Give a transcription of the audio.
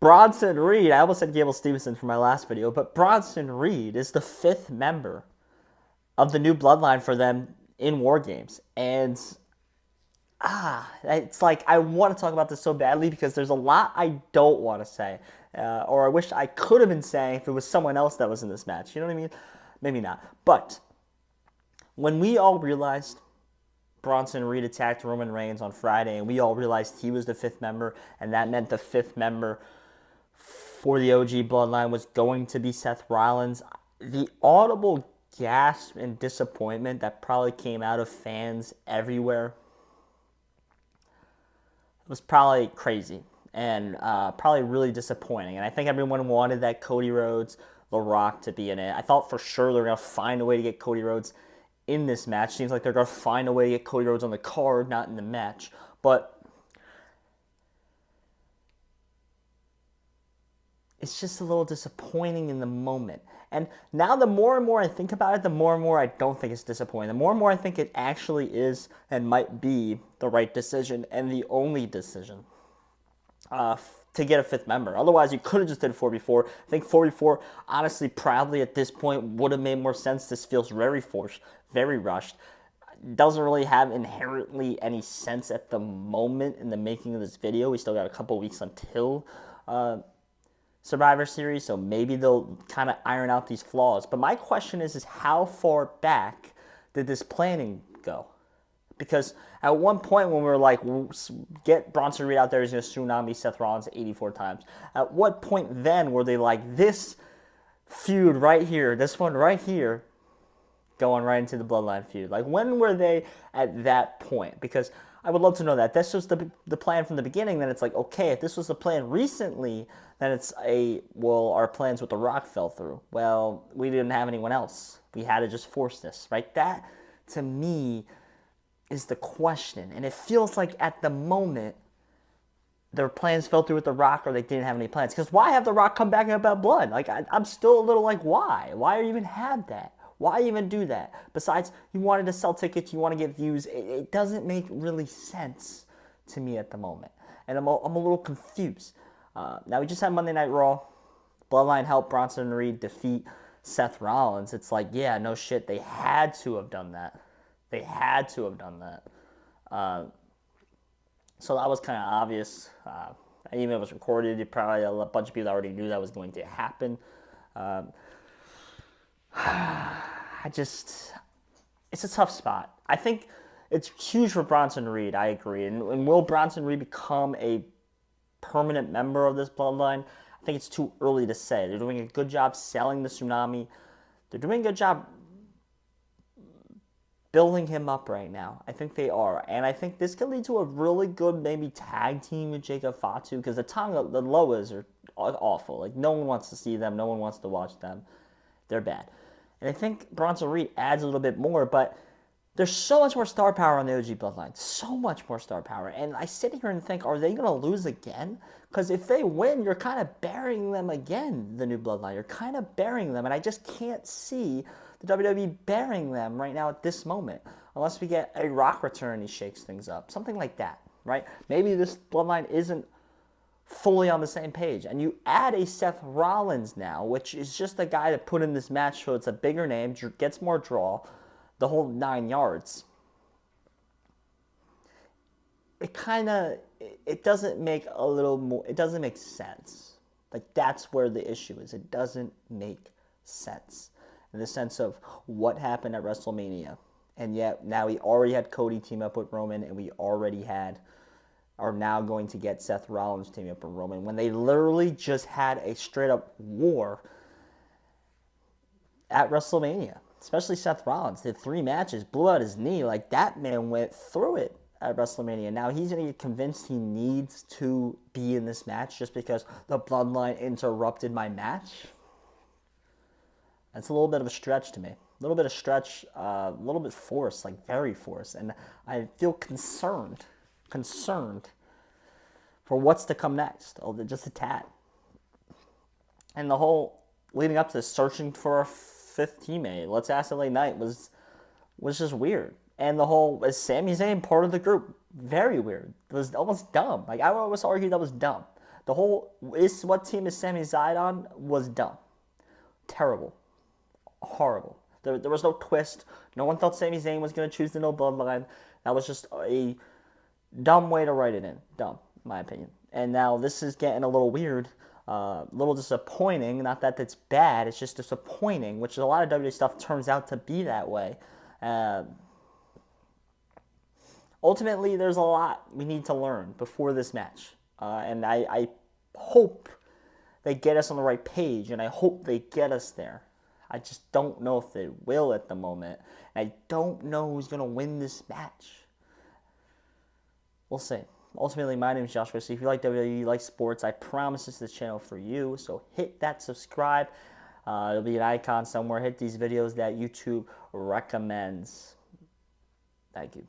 Bronson Reed, I almost said Gable Stevenson for my last video, but Bronson Reed is the 5th member of the new bloodline for them in War Games. And it's like I want to talk about this so badly because there's a lot I don't want to say. Or I wish I could have been saying if it was someone else that was in this match. You know what I mean? Maybe not. But when we all realized Bronson Reed attacked Roman Reigns on Friday, and we all realized he was the 5th member, and that meant the 5th member for the OG bloodline was going to be Seth Rollins, the audible gasp and disappointment that probably came out of fans everywhere was probably crazy and probably really disappointing. And I think everyone wanted that Cody Rhodes, The Rock to be in it. I thought for sure they're going to find a way to get Cody Rhodes in this match. Seems like they're going to find a way to get Cody Rhodes on the card, not in the match. But it's just a little disappointing in the moment. And now the more and more I think about it, the more and more I don't think it's disappointing. The more and more I think it actually is and might be the right decision and the only decision to get a 5th member. Otherwise, you could have just did 4v4. I think 4v4, honestly, probably at this point would have made more sense. This feels very forced, very rushed. Doesn't really have inherently any sense at the moment in the making of this video. We still got a couple weeks until Survivor Series, so maybe they'll kind of iron out these flaws. But my question is how far back did this planning go? Because at one point when we were like, get Bronson Reed out there, he's going to tsunami Seth Rollins 84 times. At what point then were they like, this feud right here, this one right here, going right into the Bloodline feud? Like, when were they at that point? Because I would love to know that. This was the plan from the beginning. Then it's like, okay, if this was the plan recently, then it's well, our plans with The Rock fell through. Well, we didn't have anyone else. We had to just force this, right? That, to me, is the question. And it feels like at the moment, their plans fell through with The Rock or they didn't have any plans. Because why have The Rock come back about blood? Like, I'm still a little like, why? Why even have that? Why even do that? Besides, you wanted to sell tickets, you want to get views. It doesn't make really sense to me at the moment. And I'm a little confused. Now, we just had Monday Night Raw. Bloodline helped Bronson Reed defeat Seth Rollins. It's like, yeah, no shit. They had to have done that. They had to have done that. So that was kind of obvious. Even if it was recorded, probably a bunch of people already knew that was going to happen. It's a tough spot. I think it's huge for Bronson Reed, I agree. And will Bronson Reed become a permanent member of this bloodline? I think it's too early to say. They're doing a good job selling the tsunami. They're doing a good job building him up right now. I think they are. And I think this could lead to a really good maybe tag team with Jacob Fatu, because the Loas are awful. Like, no one wants to see them. No one wants to watch them. They're bad. And I think Bronson Reed adds a little bit more, but there's so much more star power on the OG bloodline. So much more star power. And I sit here and think, are they going to lose again? Because if they win, you're kind of burying them again, the new bloodline. You're kind of burying them. And I just can't see the WWE burying them right now at this moment. Unless we get a Rock return and he shakes things up. Something like that, right? Maybe this bloodline isn't fully on the same page. And you add a Seth Rollins now, which is just a guy to put in this match so it's a bigger name, gets more draw, the whole 9 yards. It doesn't make a little more, it doesn't make sense. Like, that's where the issue is. It doesn't make sense in the sense of what happened at WrestleMania. And yet now we already had Cody team up with Roman, and we already are now going to get Seth Rollins teaming up with Roman, when they literally just had a straight up war at WrestleMania. Especially Seth Rollins did 3 matches, blew out his knee. Like, that man went through it at WrestleMania. Now he's going to get convinced he needs to be in this match just because the bloodline interrupted my match. That's a little bit of a stretch to me. A little bit of stretch, a little bit forced, like very forced. And I feel concerned for what's to come next. Oh, just a tad. And the whole leading up to this, searching for a 5th teammate, Let's Ask LA Knight was just weird. And the whole, is Sami Zayn part of the group? Very weird. It was almost dumb. Like, I would always argue that was dumb. The whole is what team is Sami Zayn on was dumb, terrible, horrible. There was no twist. No one thought Sami Zayn was going to choose the No Bloodline. That was just a dumb way to write it in. Dumb, in my opinion. And now this is getting a little weird, a little disappointing. Not that it's bad, it's just disappointing, which a lot of WWE stuff turns out to be that way. Ultimately, there's a lot we need to learn before this match. And I hope they get us on the right page, and I hope they get us there. I just don't know if they will at the moment. I don't know who's going to win this match. We'll see. Ultimately, my name is Joshua. So if you like WWE, you like sports, I promise this is the channel for you. So hit that subscribe. There'll be an icon somewhere. Hit these videos that YouTube recommends. Thank you.